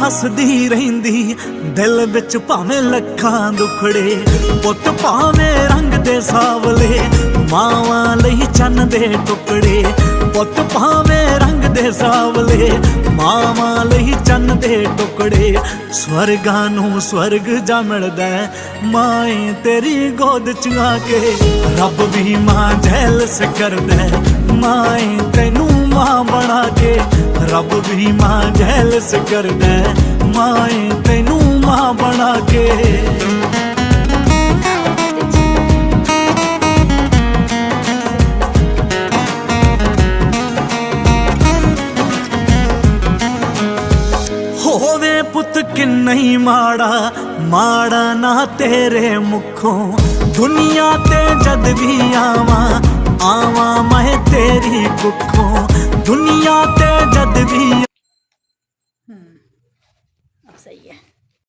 ਹੱਸਦੀ ਰਹਿੰਦੀ ਦਿਲ ਵਿੱਚ ਭਾਵੇਂ ਲੱਖਾਂ ਦੁਖੜੇ। ਪੁੱਤ ਭਾਵੇਂ ਰੰਗ ਦੇ ਸਾਵਲੇ ਮਾਵਾਂ ਲਈ ਚੰਨ ਦੇ ਟੁਕੜੇ। ਪੁੱਤ ਭਾਵੇਂ ਰੰਗ ਦੇ ਸਾਵਲੇ ਮਾਵਾਂ ਲਈ ਚੰਨ ਦੇ ਟੁਕੜੇ। ਸਵਰਗਾਂ ਨੂੰ ਸਵਰਗ ਜਾ ਮਿਲਦਾ ਮਾਏ ਤੇਰੀ ਗੋਦ ਚ ਆ ਕੇ। ਰੱਬ ਵੀ ਮਾਂ ਜੈਲਸ ਕਰਦਾ ਮਾਏ ਤੈਨੂੰ ਮਾਂ ਬਣਾ ਕੇ। ਰੱਬ ਵੀ ਮਾਂ ਜੈਲਸ ਕਰਦਾ ਮਾਏ ਤੈਨੂੰ ਮਾਂ ਬਣਾ ਕੇ। ਹੋਵੇ ਪੁੱਤ ਕਿੰਨਾ ਹੀ ਮਾੜਾ ਮਾੜਾ ਨਾ ਤੇਰੇ ਮੁਖੋਂ। ਦੁਨੀਆ ਤੇ ਜਦ ਵੀ ਆਵਾਂ ਆਵਾਂ ਮੈਂ ਤੇਰੀ ਕੁੱਖੋਂ। ਦੁਨੀਆ ਤੇ ਜਦ ਵੀ अब सही है।